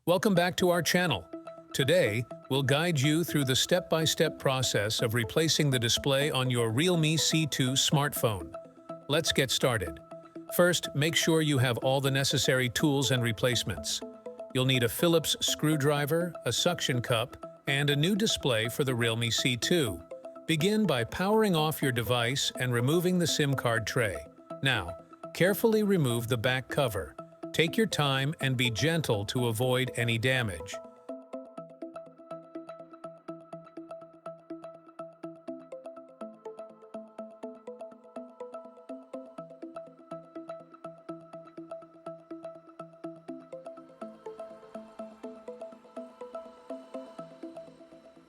Welcome back to our channel. Today, we'll guide you through the step-by-step process of replacing the display on your Realme C2 smartphone. Let's get started. First, make sure you have all the necessary tools and replacements. You'll need a Phillips screwdriver, a suction cup, and a new display for the Realme C2. Begin by powering off your device and removing the SIM card tray. Now, carefully remove the back cover. Take your time and be gentle to avoid any damage.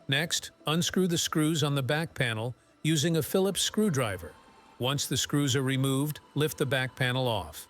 Next, unscrew the screws on the back panel using a Phillips screwdriver. Once the screws are removed, lift the back panel off.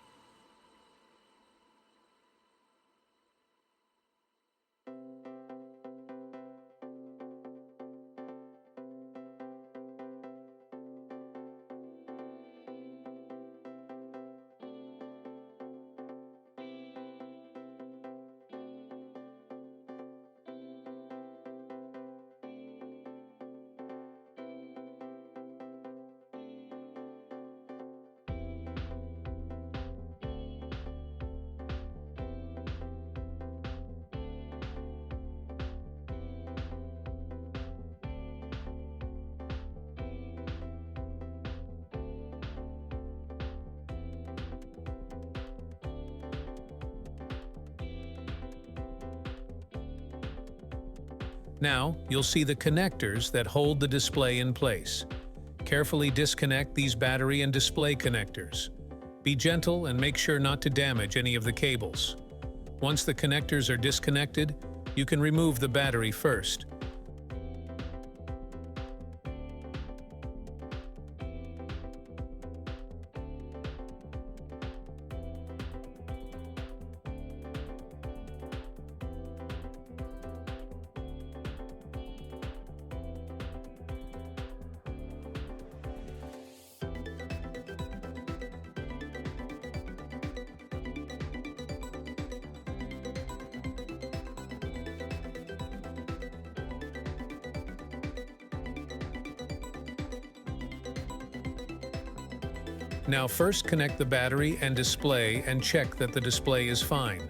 Now, you'll see the connectors that hold the display in place. Carefully disconnect these battery and display connectors. Be gentle and make sure not to damage any of the cables. Once the connectors are disconnected, you can remove the battery first. Now first connect the battery and display and check that the display is fine.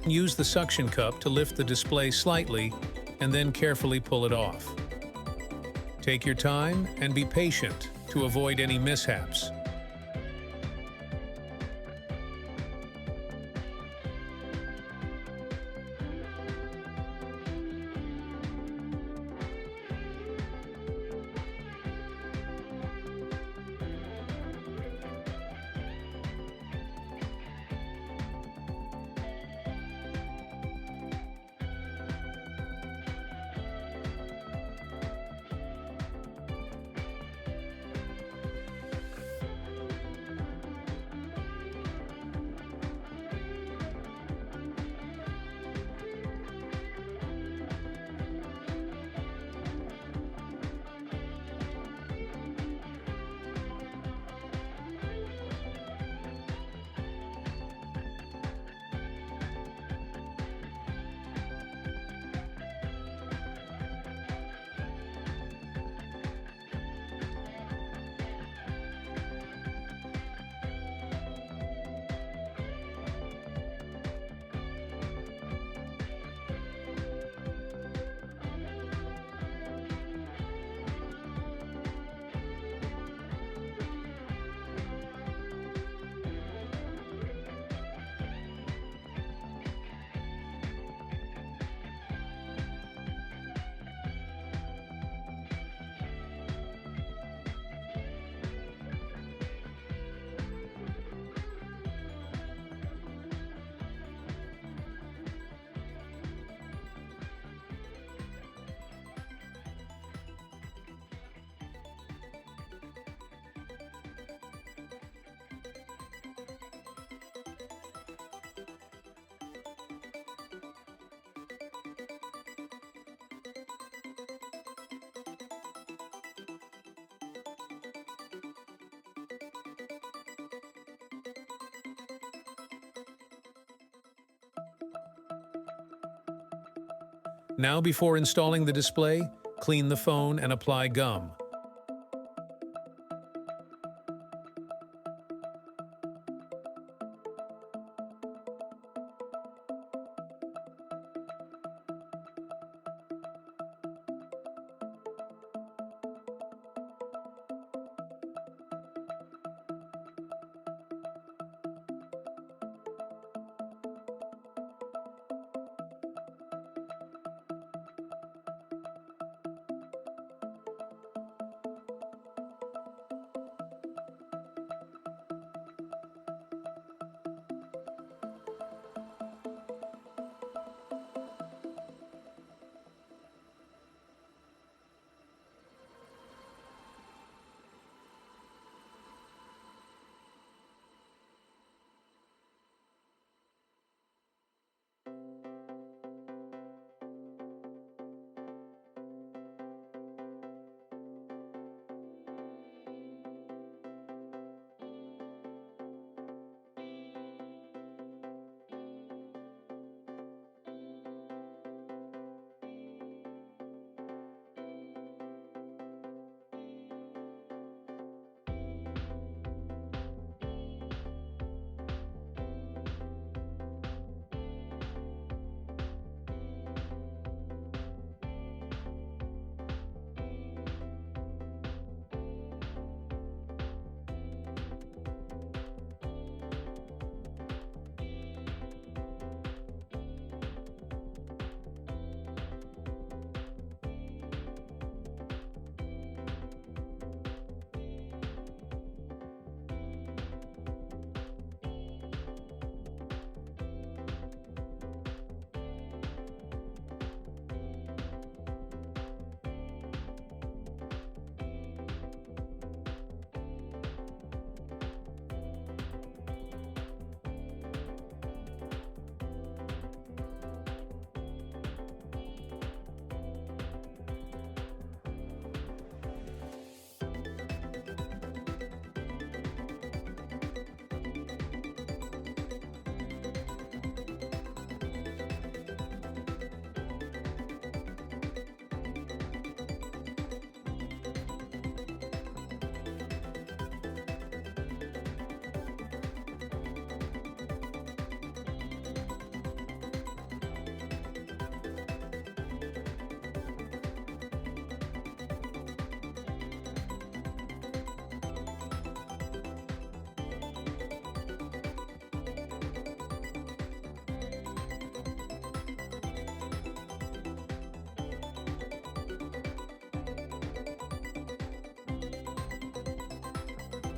Use the suction cup to lift the display slightly and then carefully pull it off. Take your time and be patient to avoid any mishaps. Now, before installing the display, clean the phone and apply gum.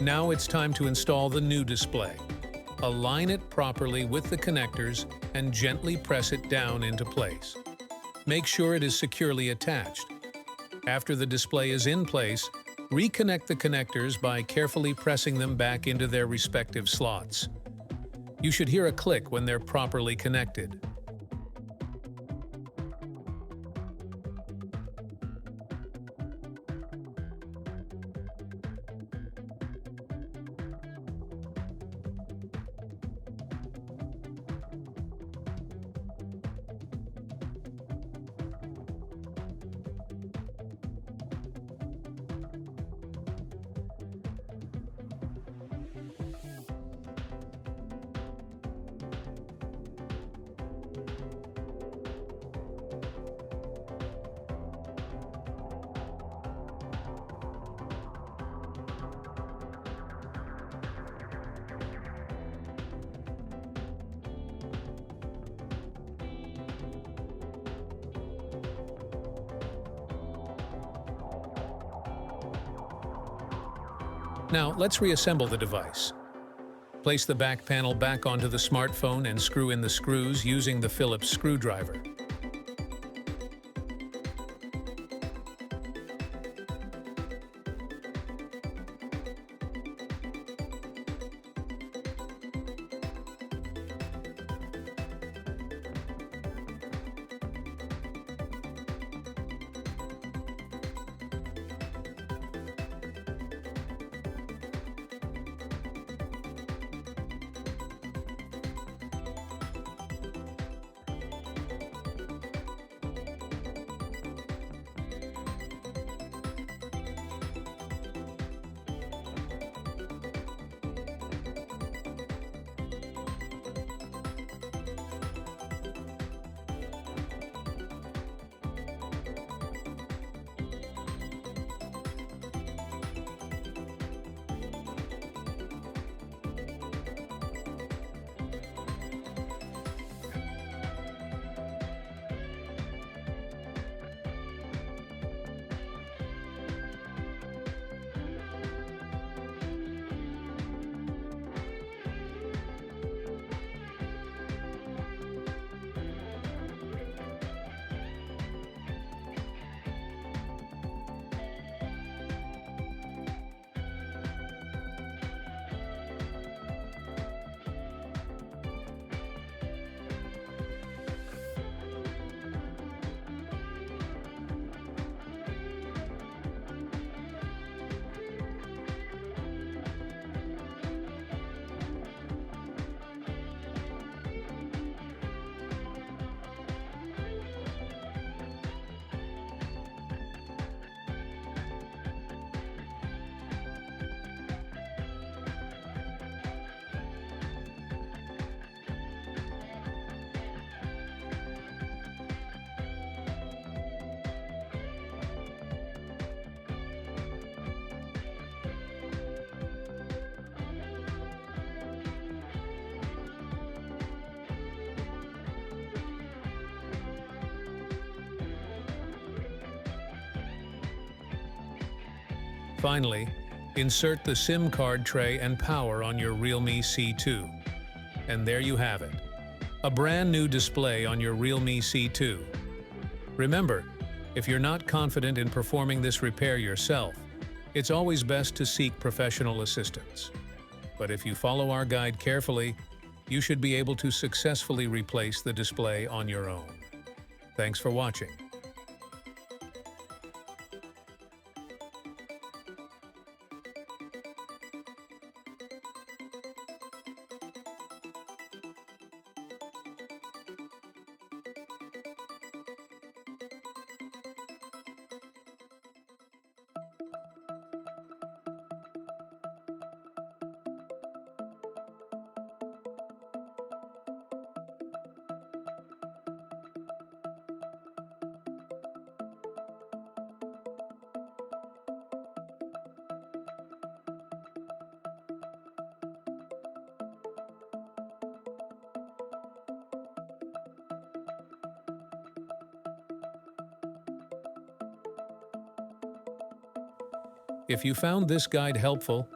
Now it's time to install the new display. Align it properly with the connectors and gently press it down into place. Make sure it is securely attached. After the display is in place, reconnect the connectors by carefully pressing them back into their respective slots. You should hear a click when they're properly connected. Now, let's reassemble the device. Place the back panel back onto the smartphone and screw in the screws using the Phillips screwdriver. Finally, insert the SIM card tray and power on your Realme C2. And there you have it, a brand new display on your Realme C2. Remember, if you're not confident in performing this repair yourself, it's always best to seek professional assistance. But if you follow our guide carefully, you should be able to successfully replace the display on your own. Thanks for watching. If you found this guide helpful,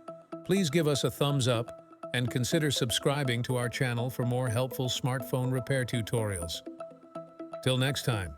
Please give us a thumbs up and consider subscribing to our channel for more helpful smartphone repair tutorials. Till next time.